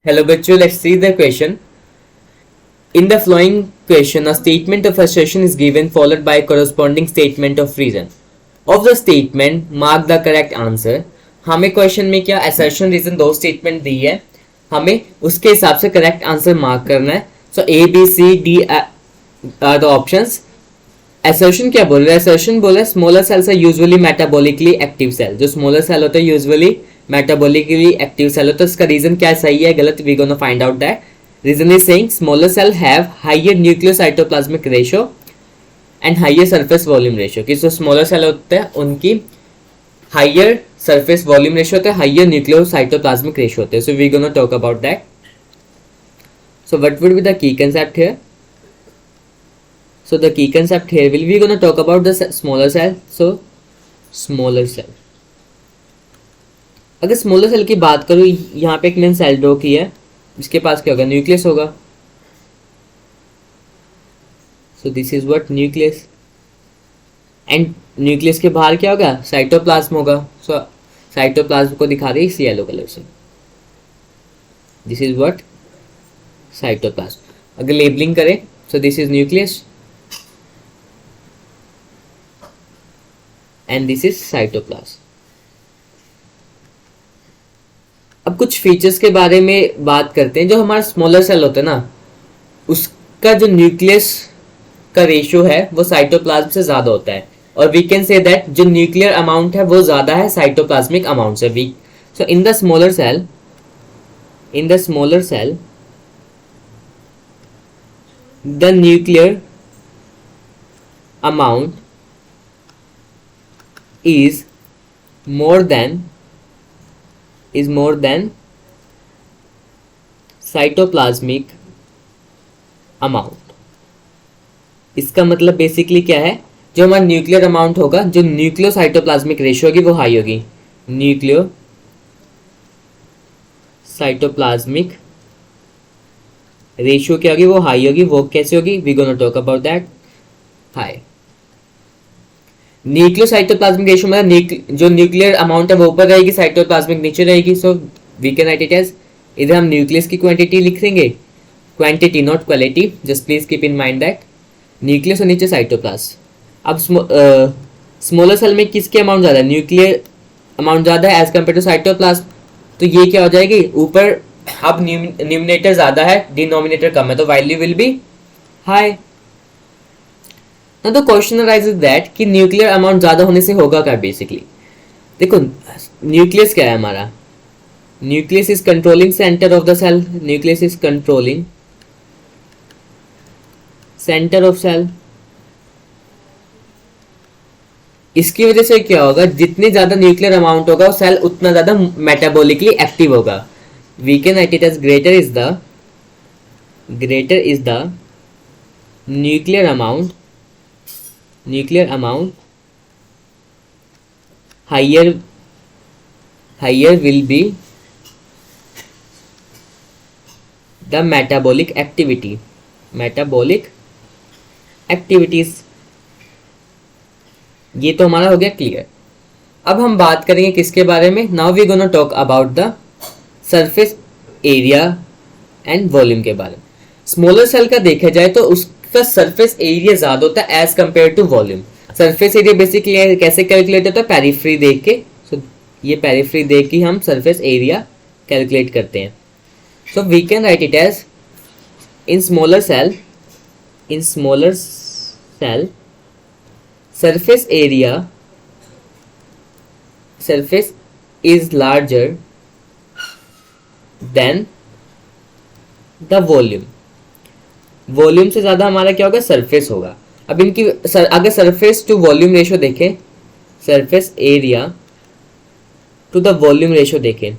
Hello, bachcho. Let's see the question. In the following question, a statement of assertion is given followed by a corresponding statement of reason. Of the statement, mark the correct answer. हमें question में क्या assertion reason दो statement दी है, हमें उसके हिसाब से correct answer mark करना है. So A B C D are the options. Assertion क्या बोल रहा है? एसर्शन बोल रहा है smaller cells are usually metabolically active cell. जो स्मॉलर सेल होता है यूजुअली मेटाबॉलिकली एक्टिव सेल होता है. इसका रीजन क्या सही है गलत, we gonna find out that. Reason is saying smaller cell have higher nucleocytoplasmic ratio and higher surface volume ratio. कि जो स्मॉलर सेल होते हैं उनकी हायर सरफेस वॉल्यूम रेशियो होता है, हायर न्यूक्लियोसाइटोप्लाज्मिक रेशियो होते हैं. So we gonna talk about that. So what would be the key concept here? So the key concept here will we gonna talk about the smaller cell. So smaller cell. अगर smaller cell की बात करूँ, यहाँ पे एक मैंने cell draw की है, इसके पास क्या होगा? न्यूक्लियस होगा. So this is what nucleus. And nucleus के बाहर क्या होगा? साइटोप्लाज्म होगा. सो साइटोप्लाज्म को दिखा दे इस येलो कलर से. This is what cytoplasm. अगर लेबलिंग करें, so this is nucleus and this is cytoplasm. अब कुछ फीचर्स के बारे में बात करते हैं. जो हमारा स्मॉलर सेल होता है ना, उसका जो न्यूक्लियस का रेशियो है वो साइटोप्लाज्म से ज़्यादा होता है. और वी कैन से दैट जो न्यूक्लियर अमाउंट है वो ज़्यादा है साइटोप्लाज्मिक अमाउंट से. We saw in the smaller cell the nuclear amount is more than cytoplasmic amount. इसका मतलब बेसिकली क्या है? जो हमारा न्यूक्लियर अमाउंट होगा, जो न्यूक्लियो साइटोप्लाज्मिक रेशियो होगी वो हाई होगी. न्यूक्लियो साइटोप्लाज्मिक रेशियो क्या होगी? वो हाई होगी. वो कैसे होगी? We gonna talk about that. High nucleocytoplasmic ratio मतलब जो न्यूक्लियर अमाउंट है वो ऊपर रहेगी, साइटोप्लाज्मिक नीचे रहेगी. So we can write it as, इधर हम न्यूक्लियस की क्वांटिटी लिख देंगे, quantity not quality, just please keep in mind that. Nucleus और नीचे साइटोप्लाज्म. अब स्मॉलर सेल में किसकी अमाउंट ज़्यादा है? न्यूक्लियर अमाउंट ज़्यादा है एज कम्पेयर टू साइटोप्लाज्म. तो ये क्या हो जाएगी? ऊपर अब न्यूमिनेटर ज़्यादा है, डिनोमिनेटर कम है, तो वैल्यू विल बी हाई. तो क्वेश्चन अराइजेस दैट कि न्यूक्लियर अमाउंट ज्यादा होने से होगा क्या? बेसिकली देखो, न्यूक्लियस क्या है हमारा? Nucleus is controlling centre of the cell. Nucleus is controlling centre of cell. इसकी वजह से क्या होगा? जितनी ज्यादा न्यूक्लियर अमाउंट होगा सेल उतना ज्यादा मेटाबॉलिकली एक्टिव होगा. We can write it as greater is the nuclear amount higher will be the metabolic activities. ये तो हमारा हो गया क्लियर. अब हम बात करेंगे किसके बारे में? Now we gonna talk about the surface area and volume के बारे में. स्मॉलर सेल का देखा जाए तो उसका सरफेस एरिया ज्यादा होता है as compared to volume. Surface area basically कैसे कैलकुलेट होता है? पेरिफ्री देख के. सो ये पेरिफ्री देख के हम सरफेस एरिया कैलकुलेट करते हैं. So we can write it as in smaller cell surface is larger than the volume. Volume से ज़्यादा हमारा क्या होगा? सरफेस होगा. अब इनकी अगर सरफेस टू वॉल्यूम रेशियो देखें, surface area to the volume ratio देखें,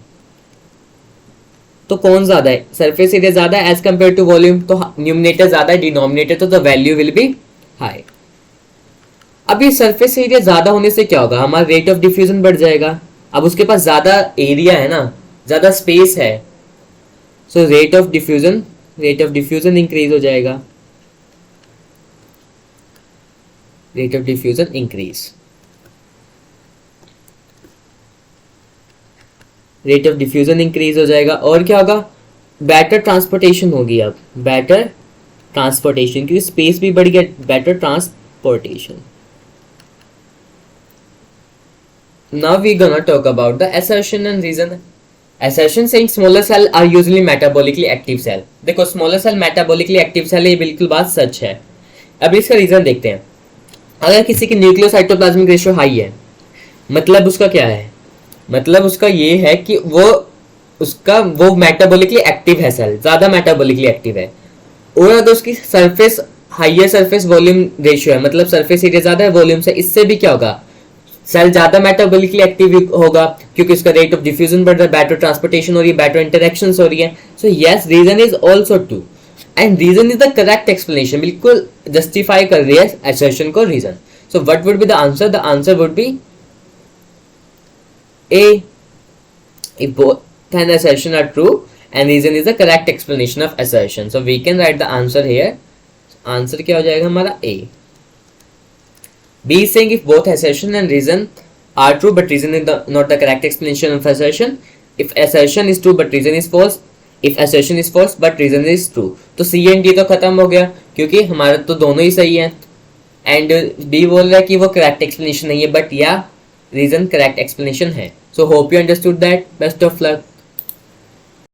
तो कौन ज़्यादा है? सरफेस एरिया ज़्यादा है एज कंपेयर टू वॉल्यूम. तो न्यूमिनेटर ज़्यादा है, डिनोमिनेटर तो the value will be high. अब ये सरफेस एरिया ज़्यादा होने से क्या होगा? हमारा रेट ऑफ डिफ्यूजन बढ़ जाएगा. अब उसके पास ज़्यादा एरिया है ना, ज़्यादा स्पेस है. So rate of diffusion increase हो जाएगा. Rate of diffusion increase. Rate of diffusion increase हो जाएगा. और क्या होगा? बेटर ट्रांसपोर्टेशन होगी, अब बेटर ट्रांसपोर्टेशन, क्योंकि स्पेस भी बढ़ गया, better transportation. Now we gonna talk about the assertion and reason. Assertion saying smaller cell are usually metabolically active cell. देखो smaller cell metabolically active cell है, ये बिल्कुल बात सच है. अब इसका रीजन देखते हैं. अगर किसी की न्यूक्लियोसाइटोप्लाज्मिक रेशियो हाई है, मतलब उसका क्या है, मतलब उसका ये है कि वो मेटाबॉलिकली एक्टिव है, सेल ज्यादा मेटाबॉलिकली एक्टिव है. और अगर उसकी surface higher surface volume ratio है, मतलब सरफेस एरिया ज्यादा है वॉल्यूम से, इससे भी क्या होगा, सेल ज्यादा मेटाबॉलिकली एक्टिव होगा, क्योंकि उसका रेट ऑफ डिफ्यूजन बढ़ रहा है, बेटर ट्रांसपोर्टेशन हो रही है, बेटर इंटरेक्शंस हो रही है. So yes, reason is also true and reason is the correct explanation. बिल्कुल जस्टिफाई कर रही है असर्शन को reason. So what would be the answer? The answer would be A. If both an assertion are true and reason is the correct explanation of assertion, so we can write the answer here. Answer क्या हो जाएगा हमारा? A. B is saying if both assertion and reason are true but reason is not the correct explanation of assertion. If assertion is true but reason is false. If assertion is false but reason is true. तो C and D तो खत्म हो गया, क्योंकि हमारा तो दोनों ही सही है. एंड D बोल रहा है कि वो करेक्ट एक्सप्लेनेशन नहीं है, बट या रीजन करेक्ट एक्सप्लेनेशन है. So hope you understood that. Best of luck.